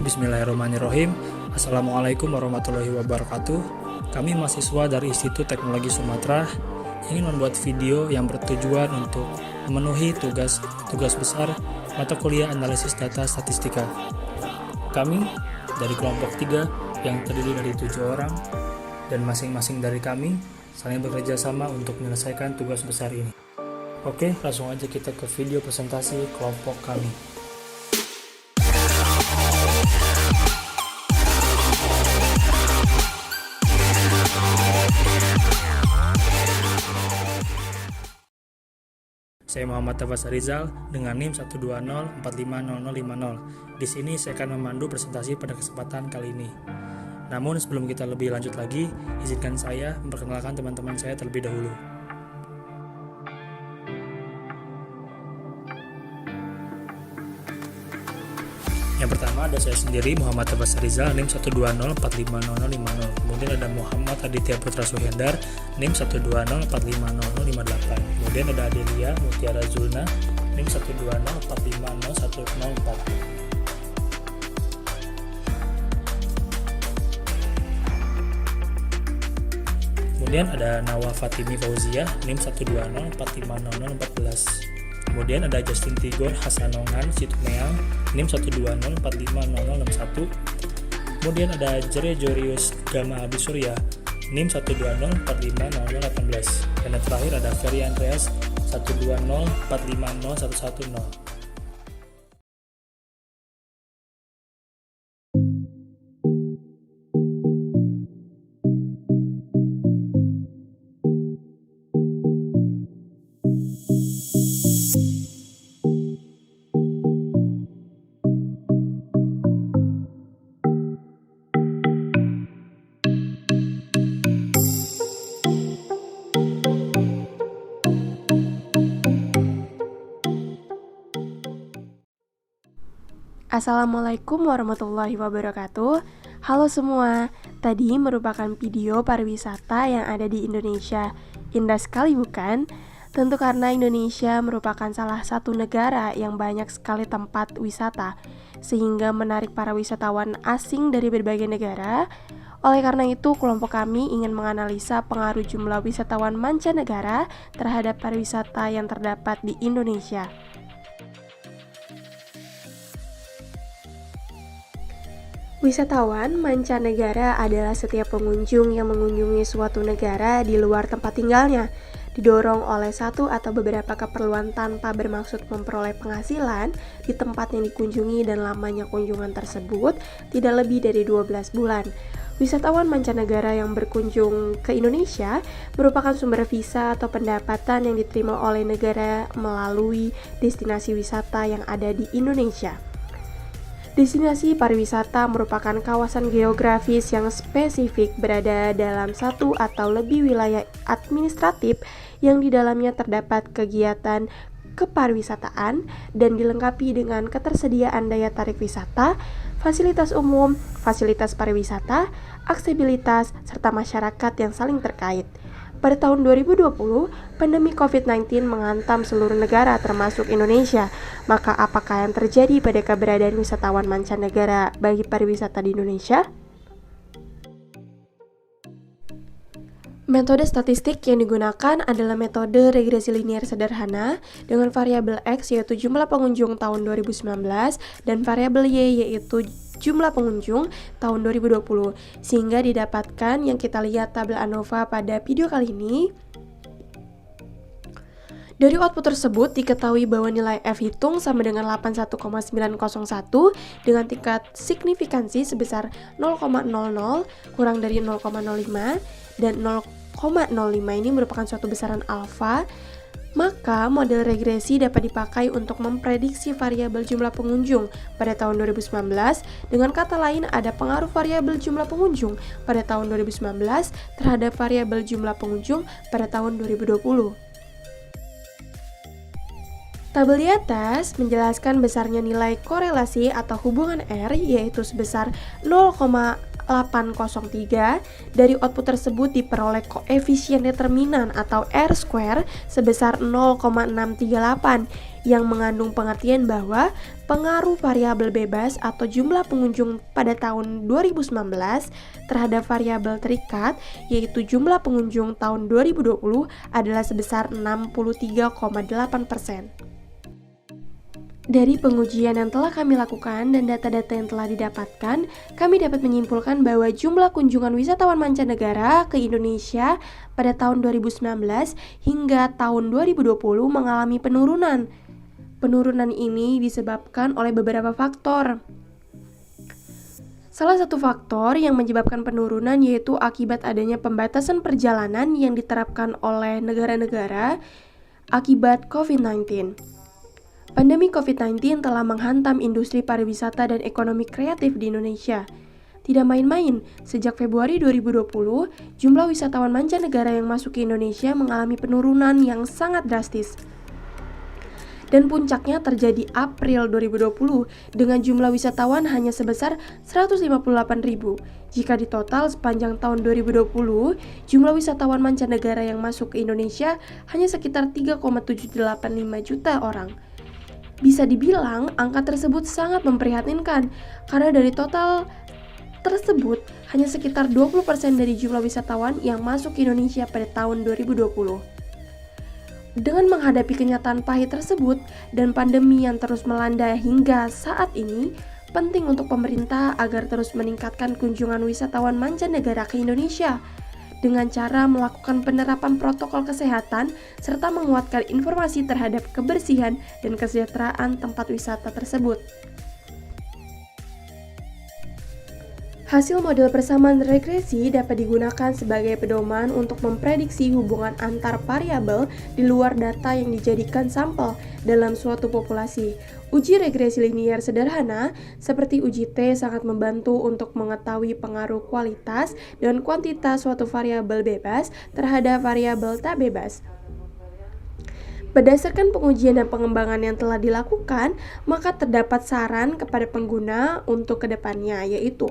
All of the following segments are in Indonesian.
Bismillahirrahmanirrahim. Assalamualaikum warahmatullahi wabarakatuh. Kami mahasiswa dari Institut Teknologi Sumatera ingin membuat video yang bertujuan untuk memenuhi tugas besar mata kuliah analisis data statistika. Kami dari kelompok 3 yang terdiri dari 7 orang dan masing-masing dari kami saling bekerja sama untuk menyelesaikan tugas besar ini. Oke, langsung aja kita ke video presentasi kelompok kami. Saya Muhammad Tafas Rizal dengan NIM 120450050. Di sini saya akan memandu presentasi pada kesempatan kali ini. Namun sebelum kita lebih lanjut lagi, izinkan saya memperkenalkan teman-teman saya terlebih dahulu. Yang pertama ada saya sendiri, Muhammad Tafas Rizal, NIM 120450050. Kemudian ada Muhammad Aditya Putra Suhendar, NIM 120450058. Kemudian ada Adelia Mutiara Zulna, NIM 120450104. Kemudian ada Nawa Fatimi Fauzia, NIM 120450014. Kemudian ada Justin Tigor Hasanongan Situmeang, NIM 120450061. Kemudian ada Jere Jorius Gama Abisurya, NIM 120450018. Dan yang terakhir ada Ferry Andreas 120450110. Assalamualaikum warahmatullahi wabarakatuh. Halo semua, tadi merupakan video pariwisata yang ada di Indonesia. Indah sekali bukan? Tentu karena Indonesia merupakan salah satu negara yang banyak sekali tempat wisata, sehingga menarik para wisatawan asing dari berbagai negara. Oleh karena itu, kelompok kami ingin menganalisa pengaruh jumlah wisatawan mancanegara terhadap pariwisata yang terdapat di Indonesia. Wisatawan mancanegara adalah setiap pengunjung yang mengunjungi suatu negara di luar tempat tinggalnya, didorong oleh satu atau beberapa keperluan tanpa bermaksud memperoleh penghasilan di tempat yang dikunjungi dan lamanya kunjungan tersebut tidak lebih dari 12 bulan. Wisatawan mancanegara yang berkunjung ke Indonesia merupakan sumber visa atau pendapatan yang diterima oleh negara melalui destinasi wisata yang ada di Indonesia. Destinasi pariwisata merupakan kawasan geografis yang spesifik berada dalam satu atau lebih wilayah administratif yang di dalamnya terdapat kegiatan kepariwisataan dan dilengkapi dengan ketersediaan daya tarik wisata, fasilitas umum, fasilitas pariwisata, aksesibilitas, serta masyarakat yang saling terkait. Pada tahun 2020, pandemi COVID-19 menghantam seluruh negara termasuk Indonesia. Maka apakah yang terjadi pada keberadaan wisatawan mancanegara bagi pariwisata di Indonesia? Metode statistik yang digunakan adalah metode regresi linier sederhana dengan variabel X yaitu jumlah pengunjung tahun 2019 dan variabel Y yaitu jumlah pengunjung tahun 2020 sehingga didapatkan yang kita lihat tabel ANOVA pada video kali ini. Dari output tersebut diketahui bahwa nilai F hitung sama dengan 81,901 dengan tingkat signifikansi sebesar 0,00 kurang dari 0,05 dan 0,05 ini merupakan suatu besaran alfa. Maka model regresi dapat dipakai untuk memprediksi variabel jumlah pengunjung pada tahun 2019. Dengan kata lain, ada pengaruh variabel jumlah pengunjung pada tahun 2019 terhadap variabel jumlah pengunjung pada tahun 2020. Tabel di atas menjelaskan besarnya nilai korelasi atau hubungan R yaitu sebesar 0,0 Dari output tersebut diperoleh koefisien determinan atau R-square sebesar 0,638 yang mengandung pengertian bahwa pengaruh variabel bebas atau jumlah pengunjung pada tahun 2019 terhadap variabel terikat yaitu jumlah pengunjung tahun 2020 adalah sebesar 63,8%. Dari pengujian yang telah kami lakukan dan data-data yang telah didapatkan, kami dapat menyimpulkan bahwa jumlah kunjungan wisatawan mancanegara ke Indonesia pada tahun 2019 hingga tahun 2020 mengalami penurunan. Penurunan ini disebabkan oleh beberapa faktor. Salah satu faktor yang menyebabkan penurunan yaitu akibat adanya pembatasan perjalanan yang diterapkan oleh negara-negara akibat COVID-19. Pandemi COVID-19 telah menghantam industri pariwisata dan ekonomi kreatif di Indonesia. Tidak main-main, sejak Februari 2020, jumlah wisatawan mancanegara yang masuk ke Indonesia mengalami penurunan yang sangat drastis. Dan puncaknya terjadi April 2020 dengan jumlah wisatawan hanya sebesar 158.000. Jika ditotal sepanjang tahun 2020, jumlah wisatawan mancanegara yang masuk ke Indonesia hanya sekitar 3,785 juta orang. Bisa dibilang angka tersebut sangat memprihatinkan karena dari total tersebut hanya sekitar 20% dari jumlah wisatawan yang masuk ke Indonesia pada tahun 2020. Dengan menghadapi kenyataan pahit tersebut dan pandemi yang terus melanda hingga saat ini, penting untuk pemerintah agar terus meningkatkan kunjungan wisatawan mancanegara ke Indonesia dengan cara melakukan penerapan protokol kesehatan serta menguatkan informasi terhadap kebersihan dan kesejahteraan tempat wisata tersebut. Hasil model persamaan regresi dapat digunakan sebagai pedoman untuk memprediksi hubungan antar variabel di luar data yang dijadikan sampel dalam suatu populasi. Uji regresi linier sederhana seperti uji T sangat membantu untuk mengetahui pengaruh kualitas dan kuantitas suatu variabel bebas terhadap variabel tak bebas. Berdasarkan pengujian dan pengembangan yang telah dilakukan, maka terdapat saran kepada pengguna untuk kedepannya, yaitu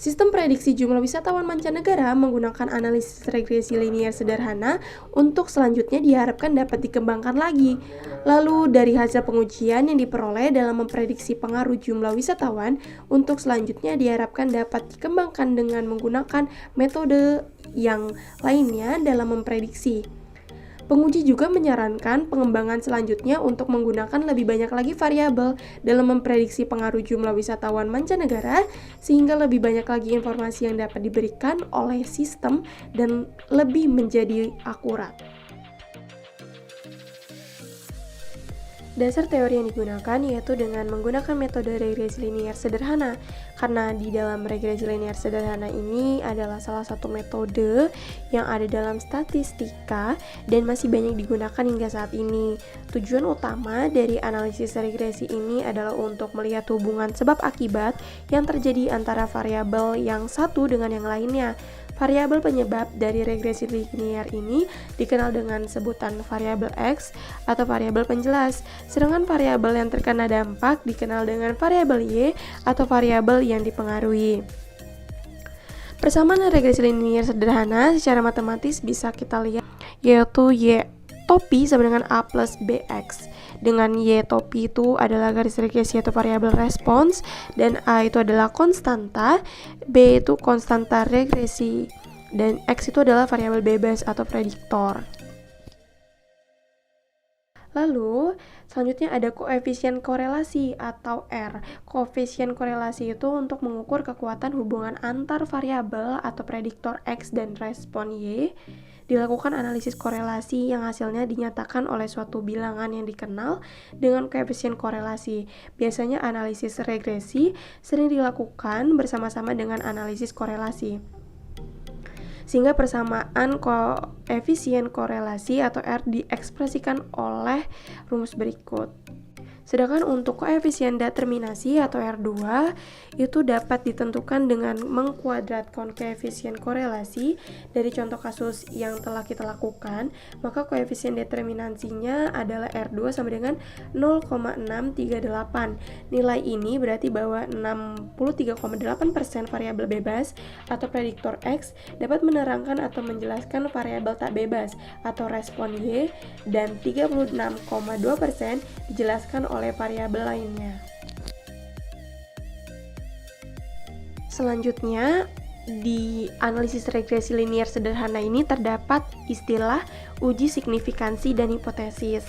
sistem prediksi jumlah wisatawan mancanegara menggunakan analisis regresi linier sederhana untuk selanjutnya diharapkan dapat dikembangkan lagi. Lalu dari hasil pengujian yang diperoleh dalam memprediksi pengaruh jumlah wisatawan untuk selanjutnya diharapkan dapat dikembangkan dengan menggunakan metode yang lainnya dalam memprediksi. Penguji juga menyarankan pengembangan selanjutnya untuk menggunakan lebih banyak lagi variabel dalam memprediksi pengaruh jumlah wisatawan mancanegara sehingga lebih banyak lagi informasi yang dapat diberikan oleh sistem dan lebih menjadi akurat. Dasar teori yang digunakan yaitu dengan menggunakan metode regresi linier sederhana, karena di dalam regresi linier sederhana ini adalah salah satu metode yang ada dalam statistika dan masih banyak digunakan hingga saat ini. Tujuan utama dari analisis regresi ini adalah untuk melihat hubungan sebab akibat yang terjadi antara variabel yang satu dengan yang lainnya. Variabel penyebab dari regresi linier ini dikenal dengan sebutan variabel X atau variabel penjelas, sedangkan variabel yang terkena dampak dikenal dengan variabel Y atau variabel yang dipengaruhi. Persamaan regresi linier sederhana secara matematis bisa kita lihat yaitu Y topi sama dengan A plus BX. Dengan Y topi itu adalah garis regresi atau variabel respons, dan A itu adalah konstanta, B itu konstanta regresi, dan X itu adalah variabel bebas atau prediktor. Lalu, selanjutnya ada koefisien korelasi atau R. Koefisien korelasi itu untuk mengukur kekuatan hubungan antar variabel atau prediktor X dan respon Y. Dilakukan analisis korelasi yang hasilnya dinyatakan oleh suatu bilangan yang dikenal dengan koefisien korelasi. Biasanya analisis regresi sering dilakukan bersama-sama dengan analisis korelasi, sehingga persamaan koefisien korelasi atau R diekspresikan oleh rumus berikut. Sedangkan untuk koefisien determinasi atau R2 itu dapat ditentukan dengan mengkuadratkan koefisien korelasi dari contoh kasus yang telah kita lakukan. Maka koefisien determinansinya adalah R2 sama dengan 0,638. Nilai ini berarti bahwa 63,8% variabel bebas atau prediktor X dapat menerangkan atau menjelaskan variabel tak bebas atau respon Y, dan 36,2% dijelaskan oleh variabel lainnya. Selanjutnya, di analisis regresi linear sederhana ini terdapat istilah uji signifikansi dan hipotesis.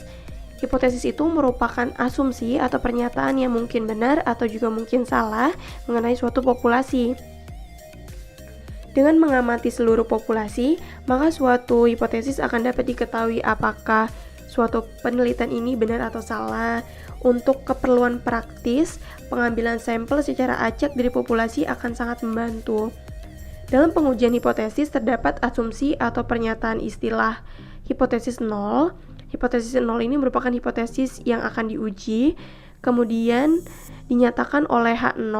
Hipotesis itu merupakan asumsi atau pernyataan yang mungkin benar atau juga mungkin salah mengenai suatu populasi. Dengan mengamati seluruh populasi, maka suatu hipotesis akan dapat diketahui apakah suatu penelitian ini benar atau salah. Untuk keperluan praktis, pengambilan sampel secara acak dari populasi akan sangat membantu. Dalam pengujian hipotesis terdapat asumsi atau pernyataan istilah hipotesis nol. Hipotesis nol ini merupakan hipotesis yang akan diuji, kemudian dinyatakan oleh H0,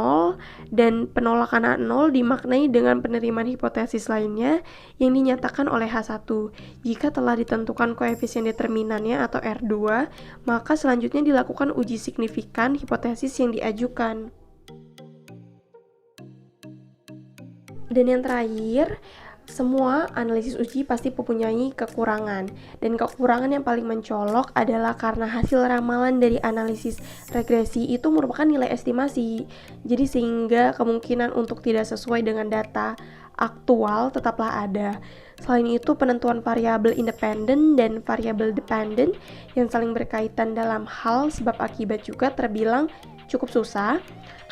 dan penolakan H0 dimaknai dengan penerimaan hipotesis lainnya yang dinyatakan oleh H1. Jika telah ditentukan koefisien determinannya atau R2, maka selanjutnya dilakukan uji signifikan hipotesis yang diajukan. Dan yang terakhir, semua analisis uji pasti mempunyai kekurangan, dan kekurangan yang paling mencolok adalah karena hasil ramalan dari analisis regresi itu merupakan nilai estimasi. Jadi sehingga kemungkinan untuk tidak sesuai dengan data aktual tetaplah ada. Selain itu, penentuan variabel independen dan variabel dependen yang saling berkaitan dalam hal sebab akibat juga terbilang cukup susah,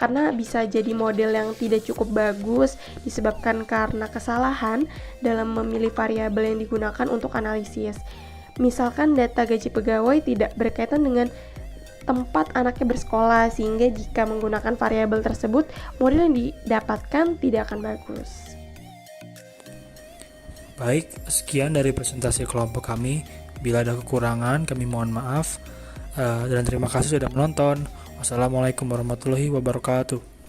karena bisa jadi model yang tidak cukup bagus disebabkan karena kesalahan dalam memilih variabel yang digunakan untuk analisis. Misalkan data gaji pegawai tidak berkaitan dengan tempat anaknya bersekolah, sehingga jika menggunakan variabel tersebut, model yang didapatkan tidak akan bagus. Baik, sekian dari presentasi kelompok kami. Bila ada kekurangan, kami mohon maaf. Dan terima kasih sudah menonton. Wassalamualaikum warahmatullahi wabarakatuh.